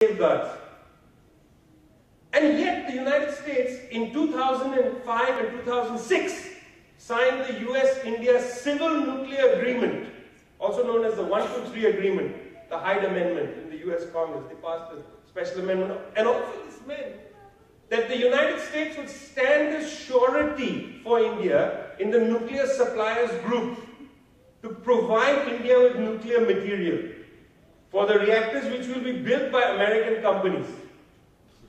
safeguards. And yet the United States in 2005 and 2006 signed the US-India Civil Nuclear Agreement, also known as the 123 Agreement, the Hyde Amendment in the US Congress. They passed a special amendment, and also this meant that the United States would stand as surety for India in the nuclear suppliers group to provide India with nuclear material for the reactors which will be built by American companies.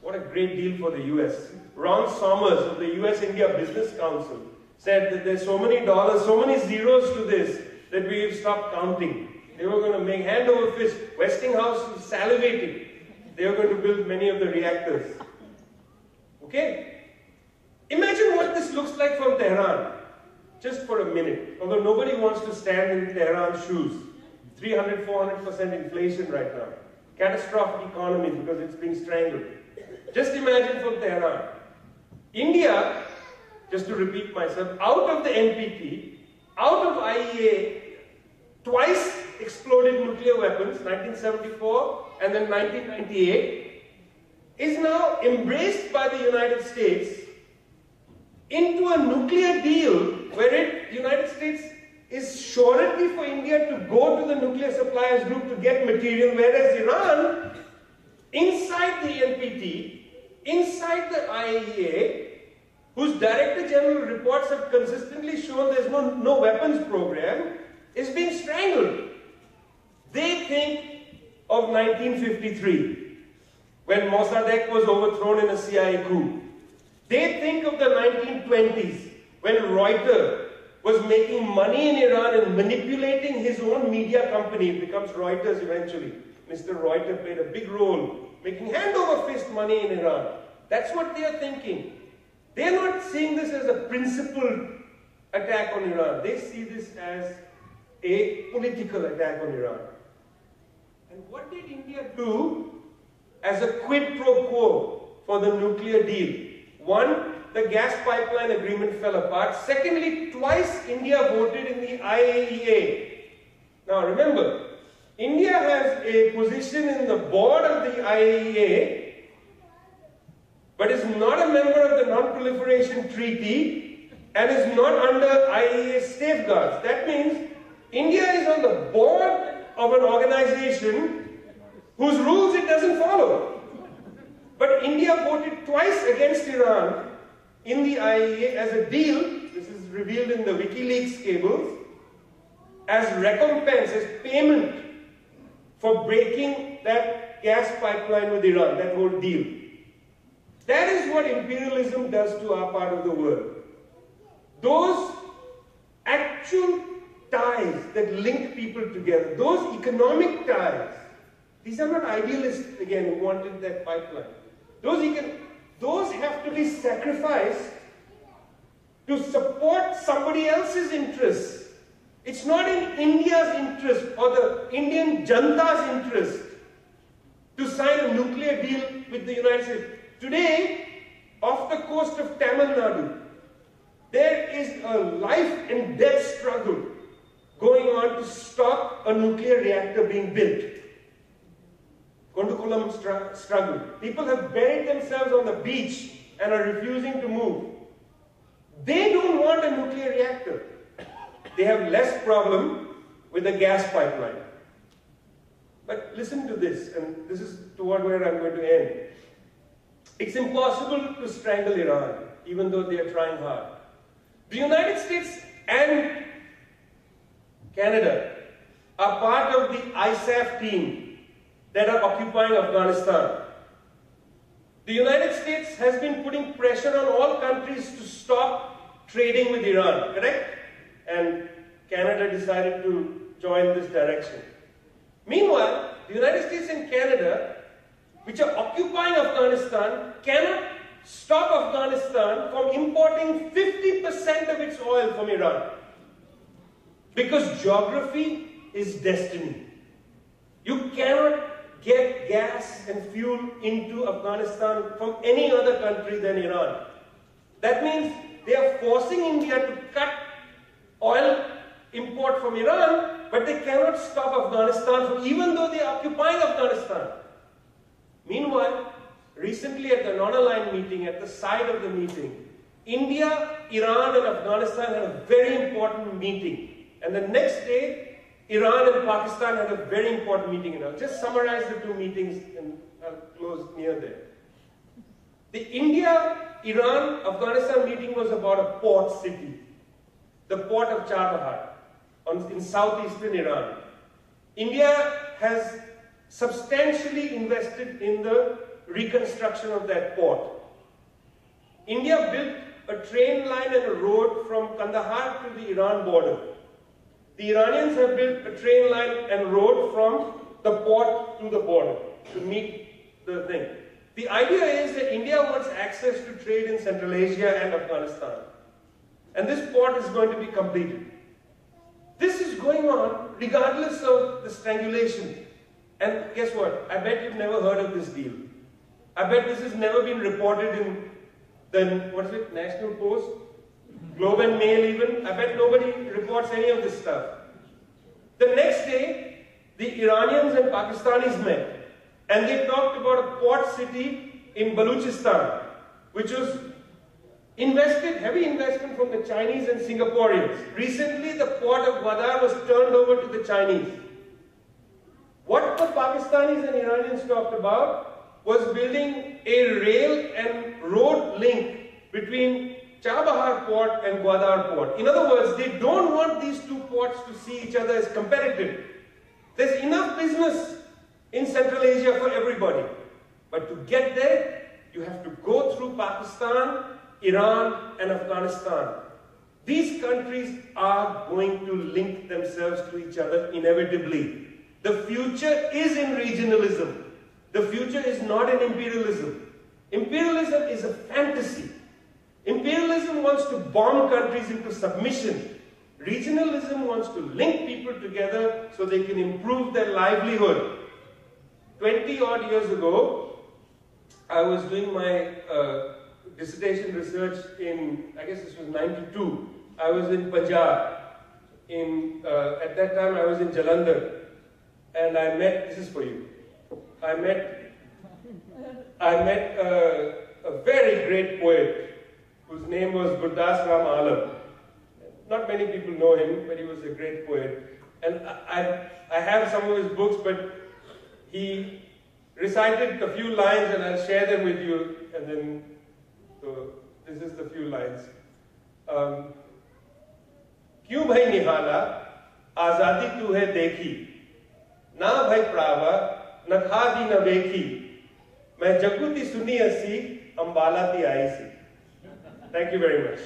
What a great deal for the US. Ron Somers of the US-India Business Council said that there's so many dollars, so many zeros to this that we've stopped counting. They were going to make hand over fist. Westinghouse was salivating. They were going to build many of the reactors. Okay? Imagine what this looks like from Tehran, just for a minute. Although nobody wants to stand in Tehran's shoes. 300, 400% inflation right now. Catastrophic economy because it's being strangled. Just imagine from Tehran. India, just to repeat myself, out of the NPT, out of IEA, twice exploded nuclear weapons, 1974 and then 1998, is now embraced by the United States into a nuclear deal where the United States is surety for India to go to the nuclear suppliers group to get material, whereas Iran, inside the NPT, inside the IAEA, whose Director General reports have consistently shown there's no weapons program, is being strangled. They think of 1953, when Mossadegh was overthrown in a CIA coup. They think of the 1920s, when Reuters was making money in Iran and manipulating his own media company. It becomes Reuters eventually. Mr. Reuters played a big role, making hand over fist money in Iran. That's what they are thinking. They are not seeing this as a principled attack on Iran. They see this as a political attack on Iran. And what did India do as a quid pro quo for the nuclear deal? One, the gas pipeline agreement fell apart. Secondly, twice India voted in the IAEA. Now remember, India has a position in the board of the IAEA, but is not a member of the Non-Proliferation Treaty and is not under IAEA safeguards. That means India is on the board of an organization whose rules it doesn't follow. But India voted twice against Iran in the IAEA as a deal, this is revealed in the WikiLeaks cables, as recompense, as payment for breaking that gas pipeline with Iran, that whole deal. That is what imperialism does to our part of the world. Those actual ties that link people together, those economic ties, these are not idealists, again, who wanted that pipeline. Those have to be sacrificed to support somebody else's interests. It's not in India's interest or the Indian Janta's interest to sign a nuclear deal with the United States. Today, off the coast of Tamil Nadu, there is a life and death struggle going on to stop a nuclear reactor being built. Kondukulam struggle. People have buried themselves on the beach and are refusing to move. They don't want a nuclear reactor. They have less problem with a gas pipeline. But listen to this, and this is toward where I'm going to end. It's impossible to strangle Iran, even though they are trying hard. The United States and Canada are part of the ISAF team that are occupying Afghanistan. The United States has been putting pressure on all countries to stop trading with Iran, correct? And Canada decided to join this direction. Meanwhile, the United States and Canada, which are occupying Afghanistan, cannot stop Afghanistan from importing 50% of its oil from Iran. Because geography is destiny. You cannot get gas and fuel into Afghanistan from any other country than Iran. That means they are forcing India to cut oil import from Iran, but they cannot stop Afghanistan from, even though they are occupying Afghanistan. recently at the non-aligned meeting, at the side of the meeting, India, Iran and Afghanistan had a very important meeting. And the next day, Iran and Pakistan had a very important meeting. And I'll just summarize the two meetings and I'll close near there. The India-Iran-Afghanistan meeting was about a port city, the port of Chabahar in southeastern Iran. India has substantially invested in the reconstruction of that port. India built a train line and a road from Kandahar to the Iran border. The Iranians have built a train line and road from the port to the border to meet the thing. The idea is that India wants access to trade in Central Asia and Afghanistan. And this port is going to be completed. This is going on regardless of the strangulation. And guess what? I bet you've never heard of this deal. I bet this has never been reported in the, what is it, National Post? Globe and Mail even. I bet nobody reports any of this stuff. The next day, the Iranians and Pakistanis met. And they talked about a port city in Balochistan, which was heavy investment from the Chinese and Singaporeans. Recently, the port of Gwadar was turned over to the Chinese. What the Pakistanis and Iranians talked about was building a rail and road link between Chabahar port and Gwadar port. In other words, they don't want these two ports to see each other as competitive. There's enough business in Central Asia for everybody. But to get there, you have to go through Pakistan, Iran and Afghanistan. These countries are going to link themselves to each other inevitably. The future is in regionalism. The future is not in imperialism. Imperialism is a fantasy. Imperialism wants to bomb countries into submission. Regionalism wants to link people together so they can improve their livelihood. 20 odd years ago, I was doing my dissertation research in, I guess this was 92. I was in Punjab. At that time I was in Jalandhar. And I met, this is for you, I met a very great poet whose name was Gurdas Ram Alam. Not many people know him, but he was a great poet. And I have some of his books, but he recited a few lines and I'll share them with you. And then, so this is the few lines. Kyun bhai nihala, azadi tu hai dekhi. Na bhai prava, na khadi na vekhi. Main jaguti suni asi, ambala ti aayi si. Thank you very much.